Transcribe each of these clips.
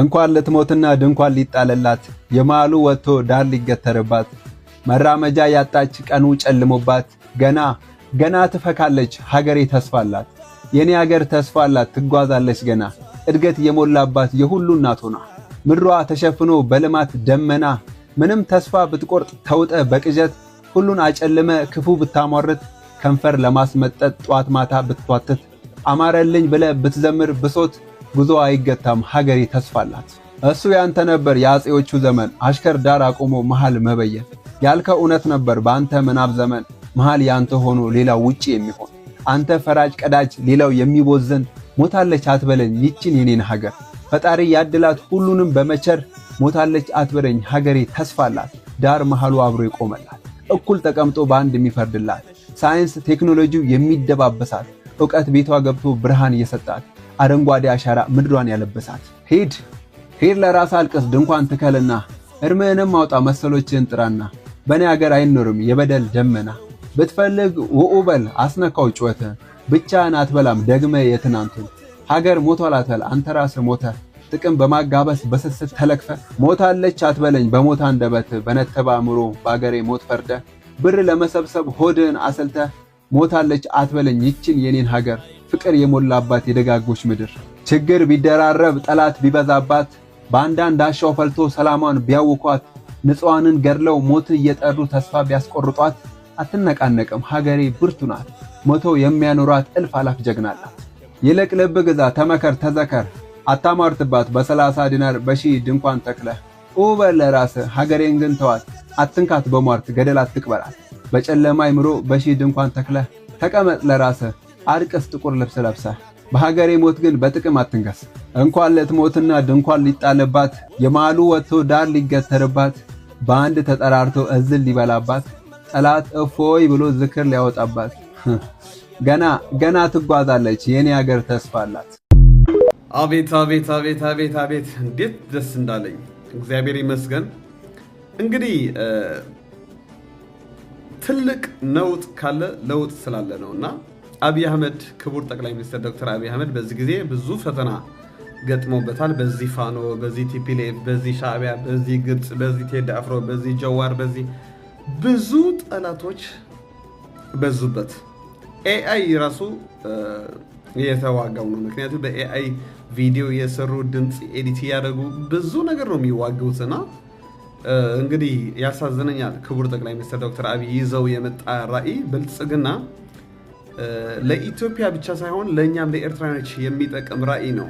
እንኳን ልትሞትና ድንኳን ሊጣለላት የማሉ ወጥቶ ዳር ሊገተርባት መራመጃ ያጣች ቀኑ ጨልሞባት ገና ትፈካለች ሀገሬ ተስፋላት የኔ ሀገር ተስፋላት ትጓዛለች ገና እድገት የሞላባት የሁሉ እናት ሆና ምድሯ ተሸፍኖ በልማት ደመና ምንም ተስፋ ብትቆርጥ ተውጠ በቅጀት ሁሉን አጨልመ ክፉ ብታሟርት ከንፈር ለማስመጠጥ ጧት ማታ ብትቷትት አማረልኝ ብለ ብትዘምር ብሶት ጉዞ አይገታም ሀገሬ ተስፋላት እሱ ያንተ ነበር ያጼዎቹ ዘመን አሽከር ዳር አቆሞ መሃል መበየን ያልከው እውነት ነበር በአንተ ምናብ ዘመን መሃል ያንተ ሆኖ ሌላው ውጪ የሚሆን አንተ ፈራጅ ቀዳጅ ሌላው የሚቦዘን ሞታለች አትበለኝ ይችን የኔን ሀገር ፈጣሪ ያድላት ሁሉንም በመቸር ሞታለች አትበለኝ ሀገሬ ተስፋላት ዳር መሃሉ አብሮ ይቆመላት እኩል ተቀምጦ በአንድ የሚፈርድላት ሳይንስ ቴክኖሎጂው የሚደባበሳት ዕውቀት ቤቷ ገብቶ ብርሃን እየሰጣት አረንጓዴ አሻራ ምድሯን ያለበሳት ሂድ ለራስ አልቅስ ድንኳን ትከልና እርምህንም አውጣ መሰሎችን ጥራና በኔ ሀገር አይኖርም የበደል ደመና ብትፈልግ ወኡበል አስነካው ጩኸት ብቻህን አትበላም ደግመ የትናንቱን ሀገር ሞቷል አትበል አንተ ራስህ ሞተ ጥቅም በማጋበስ በስስት ተለክፈ ሞታለች አትበለኝ በሞት አንደበት በነተበ አእምሮ በአገሬ ሞት ፈርደ ብር ለመሰብሰብ ሆድን አሰልተ ሞታለች አትበለኝ ይችን የኔን ሀገር ፍቅር የሞላባት የደጋጎች ምድር ችግር ቢደራረብ ጠላት ቢበዛባት በአንዳንድ አሻው ፈልቶ ሰላማን ቢያውኳት ንጹሃንን ገድለው ሞት እየጠሩ ተስፋ ቢያስቆርጧት አትነቃነቅም ሀገሬ ብርቱ ናት ሞቶ የሚያኖራት እልፍ አላፍ ጀግናላት ይልቅ ልብ ግዛ ተመከር ተዘከር አታማርትባት በ30 ዲናር በሺህ ድንኳን ተክለህ ኡበል ለራስህ ሀገሬን ግን ተዋት አትንካት በሟርት ገደል አትቅበራት በጨለማ አይምሮ በሺህ ድንኳን ተክለህ ተቀመጥ ለራስህ አርቅስ ጥቁር ልብስ ለብሰህ በሀገሬ ሞት ግን በጥቅም አትንገስ እንኳን ለትሞትና ድንኳን ሊጣልባት የማሉ ወጥቶ ዳር ሊገተርባት በአንድ ተጠራርቶ እዝል ሊበላባት ጠላት እፎይ ብሎ ዝክር ሊያወጣባት ገና ትጓዛለች የኔ ሀገር ተስፋላት አቤት እንዴት ደስ እንዳለኝ እግዚአብሔር ይመስገን እንግዲህ ትልቅ ነውጥ ካለ ለውጥ ስላለ ነውና አብይ አህመድ ክቡር ጠቅላይ ሚኒስትር ዶክተር አብይ አህመድ በዚህ ጊዜ ብዙ ፈተና ገጥሞበታል በዚህ ፋኖ በዚህ ቲፒኤልኤፍ በዚህ ሻዕቢያ በዚህ ግብጽ በዚህ ቴዲ አፍሮ በዚህ ጀዋር በዚህ ብዙ ጠላቶች በዙበት ኤአይ ራሱ የተዋጋው ነው ምክንያቱም በኤአይ ቪዲዮ የሰሩ ድምጽ ኤዲት ያደረጉ ብዙ ነገር ነው የሚዋጉትና እንግዲህ ያሳዝነኛል ክቡር ጠቅላይ ሚኒስትር ዶክተር አብይ ይዘው የመጣ ራዕይ ብልጽግና ለኢትዮጵያ ብቻ ሳይሆን ለኛም ለኤርትራኖች የሚጠቅም ራዕይ ነው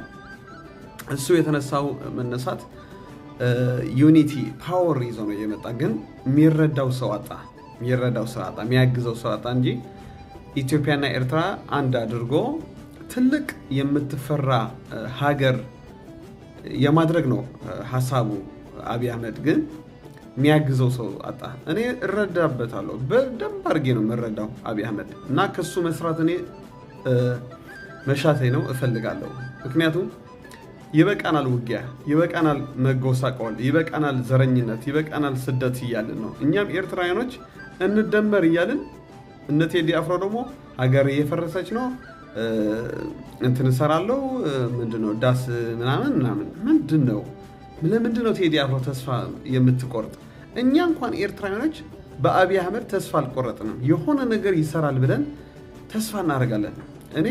እሱ የተነሳው መነሳት ዩኒቲ ፓወር ይዞ ነው የመጣ ግን የሚረዳው ሰው አጣ የሚያግዘው ሰው አጣ እንጂ ኢትዮጵያና ኤርትራ አንድ አድርጎ ትልቅ የምትፈራ ሀገር የማድረግ ነው ሐሳቡ አብይ አህመድ ግን የሚያግዘው ሰው አጣ እኔ እረዳበታለሁ በደንብ አድርጌ ነው የምረዳው አብይ አህመድ እና ከሱ መስራት እኔ መሻቴ ነው እፈልጋለሁ ምክንያቱም ይበቃናል ውጊያ ይበቃናል መጎሳቆል ይበቃናል ዘረኝነት ይበቃናል ስደት እያልን ነው እኛም ኤርትራውያኖች እንደመር እያልን እነ ቴዲ አፍሮ ደግሞ ሀገር እየፈረሰች ነው እንትን ሰራለው ምንድነው ዳስ ምናምን ምንድነው ለምንድነው ቴዲ አፍሮ ተስፋ የምትቆርጥ እኛ እንኳን ኤርትራውያኖች በአብይ አህመድ ተስፋ አልቆረጥንም የሆነ ነገር ይሰራል ብለን ተስፋ እናደርጋለን እኔ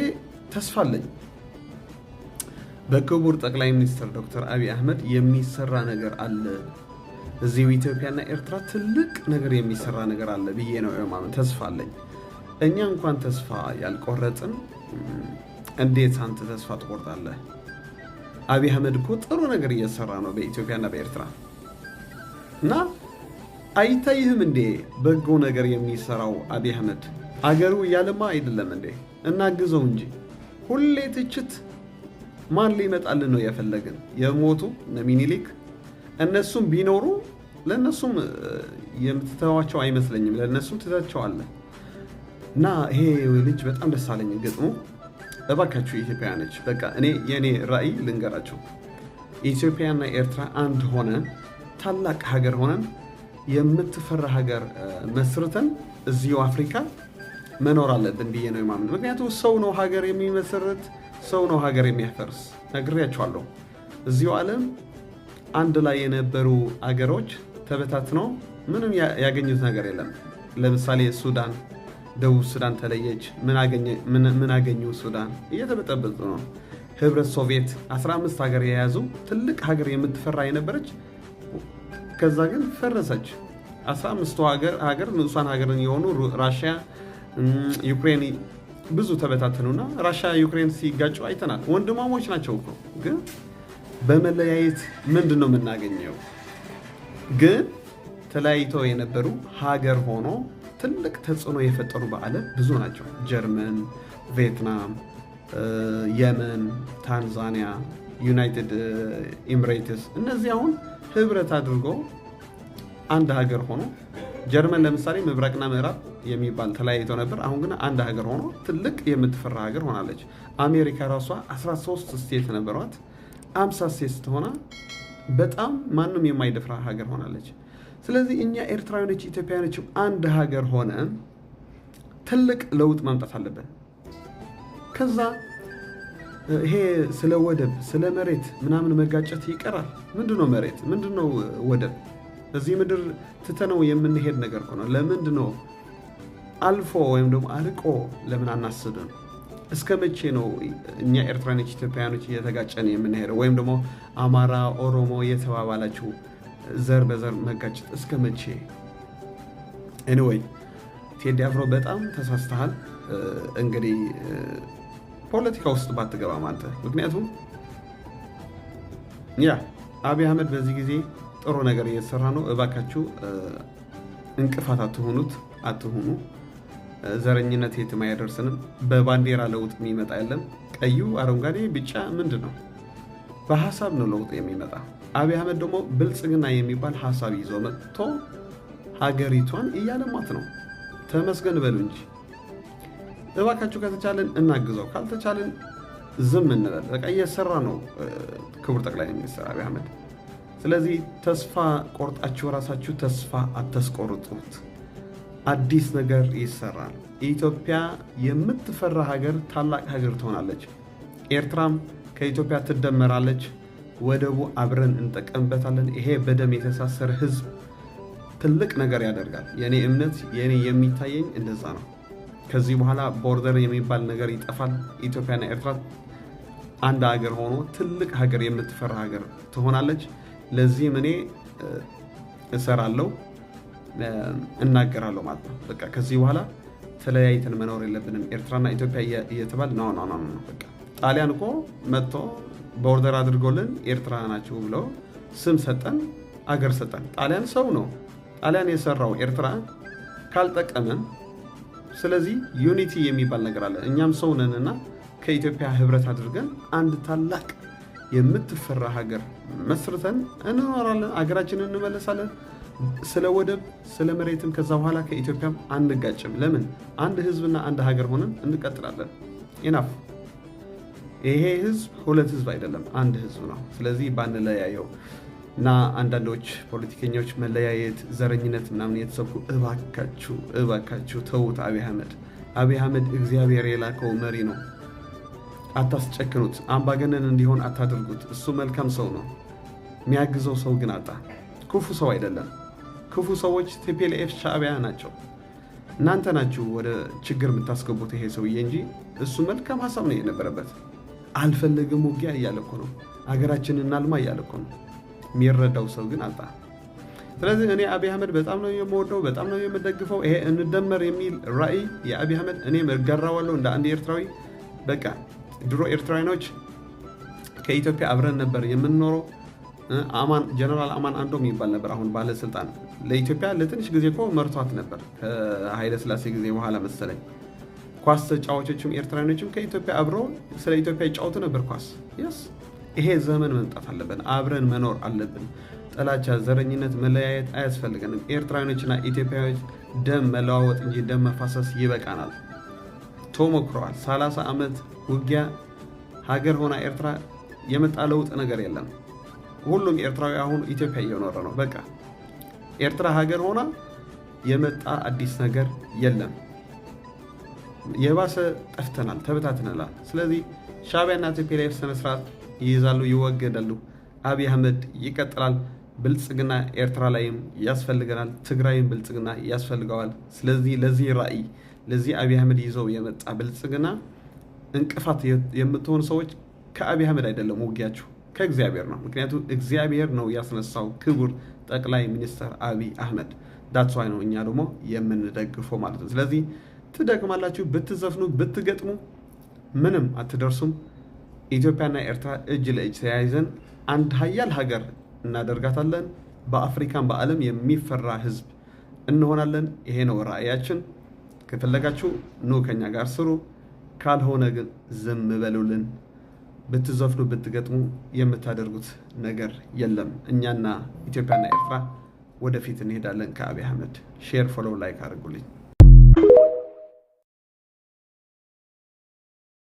ተስፋ አለኝ በክቡር ጠቅላይ ሚኒስትር ዶክተር አብይ አህመድ የሚሰራ ነገር አለ እዚሁ ኢትዮጵያና ኤርትራ ትልቅ ነገር የሚሰራ ነገር አለ ብዬ ነው የማምን ተስፋ አለኝ እኛ እንኳን ተስፋ ያልቆረጥን እንዴት አንተ ተስፋ ትቆርጣለህ አብይ አህመድ እኮ ጥሩ ነገር እየሰራ ነው በኢትዮጵያና በኤርትራ እና አይታይህም እንዴ በጎ ነገር የሚሰራው አብይ አህመድ አገሩ ያለማ አይደለም እንዴ እናግዘው እንጂ ሁሌ ትችት ማን ሊመጣልን ነው የፈለግን የሞቱ ሚኒሊክ እነሱም ቢኖሩ ለነሱም የምትተዋቸው አይመስለኝም ለነሱም ትተቸዋለህ እና ይሄ ልጅ በጣም ደስ አለኝ ገጥሞ እባካችሁ ኢትዮጵያውያኖች በቃ እኔ የኔ ራዕይ ልንገራችሁ ኢትዮጵያና ኤርትራ አንድ ሆነን ታላቅ ሀገር ሆነን የምትፈራ ሀገር መስርተን እዚሁ አፍሪካ መኖር አለብን ብዬ ነው የማምነው ምክንያቱም ሰው ነው ሀገር የሚመሰርት ሰው ነው ሀገር የሚያፈርስ ነግሬያችኋለሁ እዚሁ ዓለም አንድ ላይ የነበሩ አገሮች ተበታትነው ምንም ያገኙት ነገር የለም። ለምሳሌ ሱዳን፣ ደቡብ ሱዳን ተለየች። ምን አገኙ? ሱዳን እየተበጠበጡ ነው። ህብረት ሶቪየት 15 ሀገር የያዙ ትልቅ ሀገር የምትፈራ የነበረች ከዛ ግን ፈረሰች። 15ቱ ሀገር ንጹሳን ሀገርን የሆኑ ራሽያ፣ ዩክሬን ብዙ ተበታተኑና ራሽያ ዩክሬን ሲጋጩ አይተናል። ወንድማሞች ናቸው እኮ ግን በመለያየት ምንድን ነው የምናገኘው? ግን ተለያይተው የነበሩ ሀገር ሆኖ ትልቅ ተጽዕኖ የፈጠሩ በዓለም ብዙ ናቸው። ጀርመን፣ ቪየትናም፣ የመን፣ ታንዛኒያ፣ ዩናይትድ ኤሚሬትስ እነዚህ አሁን ህብረት አድርጎ አንድ ሀገር ሆኖ ጀርመን ለምሳሌ ምብራቅና ምዕራብ የሚባል ተለያይተው ነበር። አሁን ግን አንድ ሀገር ሆኖ ትልቅ የምትፈራ ሀገር ሆናለች። አሜሪካ ራሷ 13 ስቴት ነበሯት 50 ስቴት ስትሆና በጣም ማንም የማይደፍራ ሀገር ሆናለች። ስለዚህ እኛ ኤርትራውያኖች፣ ኢትዮጵያውያኖች አንድ ሀገር ሆነን ትልቅ ለውጥ ማምጣት አለብን። ከዛ ይሄ ስለ ወደብ ስለ መሬት ምናምን መጋጨት ይቀራል። ምንድነው መሬት? ምንድነው ወደብ? እዚህ ምድር ትተነው የምንሄድ ነገር ነው። ለምንድነው አልፎ ወይም ደግሞ አልቆ ለምን አናስብም? እስከ መቼ ነው እኛ ኤርትራኖች ኢትዮጵያውያኖች እየተጋጨን የምንሄደው? ወይም ደግሞ አማራ ኦሮሞ የተባባላችሁ ዘር በዘር መጋጨት እስከ መቼ? ኤኒዌይ ቴዲ አፍሮ በጣም ተሳስተሃል። እንግዲህ ፖለቲካ ውስጥ ባትገባ አንተ። ምክንያቱም አብይ አህመድ በዚህ ጊዜ ጥሩ ነገር እየተሰራ ነው። እባካችሁ እንቅፋት አትሁኑ። ዘረኝነት የትም አያደርስንም። በባንዲራ ለውጥ የሚመጣ የለም። ቀዩ፣ አረንጓዴ፣ ቢጫ ምንድን ነው? በሀሳብ ነው ለውጥ የሚመጣ። አብይ አህመድ ደግሞ ብልጽግና የሚባል ሀሳብ ይዞ መጥቶ ሀገሪቷን እያለማት ነው። ተመስገን በሉ እንጂ እባካችሁ። ከተቻለን እናግዘው፣ ካልተቻለን ዝም እንበል። በቃ እየሰራ ነው ክቡር ጠቅላይ ሚኒስትር አብይ አህመድ። ስለዚህ ተስፋ ቆርጣችሁ ራሳችሁ ተስፋ አታስቆርጡት። አዲስ ነገር ይሰራል። ኢትዮጵያ የምትፈራ ሀገር፣ ታላቅ ሀገር ትሆናለች። ኤርትራም ከኢትዮጵያ ትደመራለች። ወደቡ አብረን እንጠቀምበታለን። ይሄ በደም የተሳሰረ ህዝብ ትልቅ ነገር ያደርጋል። የኔ እምነት የኔ የሚታየኝ እንደዛ ነው። ከዚህ በኋላ ቦርደር የሚባል ነገር ይጠፋል። ኢትዮጵያና ኤርትራ አንድ ሀገር ሆኖ ትልቅ ሀገር የምትፈራ ሀገር ትሆናለች። ለዚህም እኔ እሰራለሁ፣ እናገራለሁ ማለት ነው። በቃ ከዚህ በኋላ ተለያይተን መኖር የለብንም። ኤርትራና ኢትዮጵያ እየተባል ነው። በቃ ጣሊያን እኮ መጥቶ ቦርደር አድርጎልን ኤርትራ ናችሁ ብለው ስም ሰጠን፣ አገር ሰጠን። ጣሊያን ሰው ነው። ጣሊያን የሰራው ኤርትራ ካልጠቀመን፣ ስለዚህ ዩኒቲ የሚባል ነገር አለ። እኛም ሰው ነንና ከኢትዮጵያ ህብረት አድርገን አንድ ታላቅ የምትፈራ ሀገር መስርተን እንኖራለን። አገራችንን እንመለሳለን። ስለ ወደብ ስለ መሬትም ከዛ በኋላ ከኢትዮጵያም አንጋጭም። ለምን? አንድ ህዝብና አንድ ሀገር ሆነን እንቀጥላለን። ኢናፍ። ይሄ ህዝብ ሁለት ህዝብ አይደለም፣ አንድ ህዝብ ነው። ስለዚህ ባንለያየው እና አንዳንዶች ፖለቲከኞች መለያየት፣ ዘረኝነት ምናምን የተሰብኩ እባካችሁ ተውት። አብይ አህመድ እግዚአብሔር የላከው መሪ ነው። አታስጨክኑት። አምባገነን እንዲሆን አታድርጉት። እሱ መልካም ሰው ነው። የሚያግዘው ሰው ግን አጣ። ክፉ ሰው አይደለም። ክፉ ሰዎች ቲፒኤልኤፍ ሻዕቢያ ናቸው። እናንተ ናችሁ ወደ ችግር የምታስገቡት ይሄ ሰውዬ እንጂ እሱ መልካም ሀሳብ ነው የነበረበት። አልፈልግም ውጊያ እያለ እኮ ነው። አገራችንን እናልማ እያለ እኮ ነው። የሚረዳው ሰው ግን አጣ። ስለዚህ እኔ አብይ አህመድ በጣም ነው የምወደው፣ በጣም ነው የምደግፈው። ይሄ እንደመር የሚል ራዕይ የአብይ አህመድ እኔም እጋራዋለሁ እንደ አንድ ኤርትራዊ። በቃ ድሮ ኤርትራውያኖች ከኢትዮጵያ አብረን ነበር የምንኖረው። ጀነራል አማን አንዶም ይባል ነበር፣ አሁን ባለስልጣን። ለኢትዮጵያ ለትንሽ ጊዜ እኮ መርቷት ነበር ከኃይለ ሥላሴ ጊዜ በኋላ መሰለኝ። ኳስ ተጫዋቾችም ኤርትራውያኖችም ከኢትዮጵያ አብረው ስለ ኢትዮጵያ ይጫወቱ ነበር ኳስ። ይሄ ዘመን መምጣት አለብን። አብረን መኖር አለብን። ጥላቻ፣ ዘረኝነት፣ መለያየት አያስፈልገንም። ኤርትራውያኖችና ኢትዮጵያዎች ደም መለዋወጥ እንጂ ደም መፋሰስ ይበቃናል። ተሞክረዋል። 30 ዓመት ውጊያ ሀገር ሆና ኤርትራ የመጣ ለውጥ ነገር የለም። ሁሉም ኤርትራዊ አሁን ኢትዮጵያ እየኖረ ነው። በቃ ኤርትራ ሀገር ሆና የመጣ አዲስ ነገር የለም። የባሰ ጠፍተናል፣ ተበታትነናል። ስለዚህ ሻዕቢያና ቲፒኤልኤፍ ስነ ስርዓት ይይዛሉ፣ ይወገዳሉ። አብይ አህመድ ይቀጥላል። ብልጽግና ኤርትራ ላይም ያስፈልገናል፣ ትግራይም ብልጽግና ያስፈልገዋል። ስለዚህ ለዚህ ራዕይ ለዚህ አብይ አህመድ ይዘው የመጣ ብልጽግና እንቅፋት የምትሆኑ ሰዎች ከአብይ አህመድ አይደለም ውጊያችሁ ከእግዚአብሔር ነው። ምክንያቱም እግዚአብሔር ነው ያስነሳው ክቡር ጠቅላይ ሚኒስትር አብይ አህመድ። ዳትስ ዋይ ነው እኛ ደግሞ የምንደግፈው ማለት ነው። ስለዚህ ትደክማላችሁ፣ ብትዘፍኑ ብትገጥሙ ምንም አትደርሱም። ኢትዮጵያና ኤርትራ እጅ ለእጅ ተያይዘን አንድ ሀያል ሀገር እናደርጋታለን። በአፍሪካን በዓለም የሚፈራ ህዝብ እንሆናለን። ይሄ ነው ራዕያችን። ከፈለጋችሁ ኑ ከኛ ጋር ስሩ፣ ካልሆነ ግን ዝም በሉልን። ብትዘፍኑ ብትገጥሙ የምታደርጉት ነገር የለም። እኛና ኢትዮጵያና ኤርትራ ወደፊት እንሄዳለን ከአብይ አህመድ። ሼር፣ ፎሎው፣ ላይክ አድርጉልኝ።